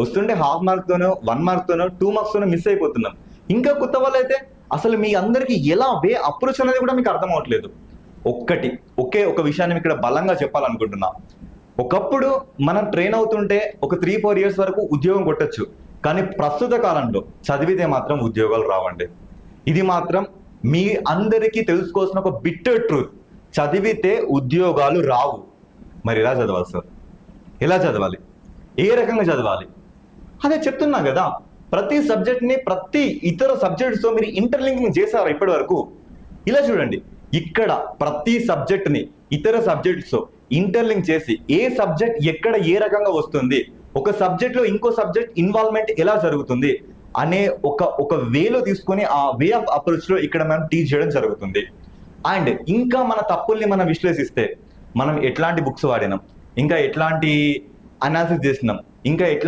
వస్తుంటే half మార్క్తోనో 1 మార్క్తోనో 2 మార్క్స్తోనో miss అయిపోతున్నాం. ఇంకా కొత్త వాళ్ళు అయితే అసలు మీ అందరికి ఎలా అప్రోచ్ అనేది కూడా మీకు అర్థం అవట్లేదు. ఒకే ఒక విషయాన్ని ఇక్కడ బలంగా చెప్పాలనుకుంటున్నా. ఒకప్పుడు మనం ట్రైన్ అవుతుంటే ఒక 3-4 ఇయర్స్ వరకు ఉద్యోగం కొట్టచ్చు, కానీ ప్రస్తుత కాలంలో చదివితే మాత్రం ఉద్యోగాలు రావండి. ఇది మాత్రం మీ అందరికీ తెలుసుకోవాల్సిన ఒక బిట్టర్ ట్రూత్. చదివితే ఉద్యోగాలు రావు. మరి ఎలా చదవాలి సార్? ఎలా చదవాలి? ఏ రకంగా చదవాలి? అదే చెప్తున్నా కదా, ప్రతి సబ్జెక్ట్ని ప్రతి ఇతర సబ్జెక్ట్స్తో మీరు ఇంటర్లింకింగ్ చేశారు ఇప్పటి వరకు? ఇలా చూడండి, ఇక్కడ ప్రతి సబ్జెక్ట్ని ఇతర సబ్జెక్ట్స్తో ఇంటర్లింక్ చేసి ఏ సబ్జెక్ట్ ఎక్కడ ఏ రకంగా వస్తుంది, ఒక సబ్జెక్ట్లో ఇంకో సబ్జెక్ట్ ఇన్వాల్వ్మెంట్ ఎలా జరుగుతుంది అనే ఒక వేలో తీసుకొని ఆ వే ఆఫ్ అప్రోచ్లో ఇక్కడ మనం టీచ్ చేయడం జరుగుతుంది. అండ్ ఇంకా మన తప్పుల్ని మనం విశ్లేషిస్తే మనం ఎట్లాంటి బుక్స్ వాడినాం, ఇంకా ఎట్లాంటి అనాలిసిస్ చేసినాం, ఇంకా ఎట్లాంటి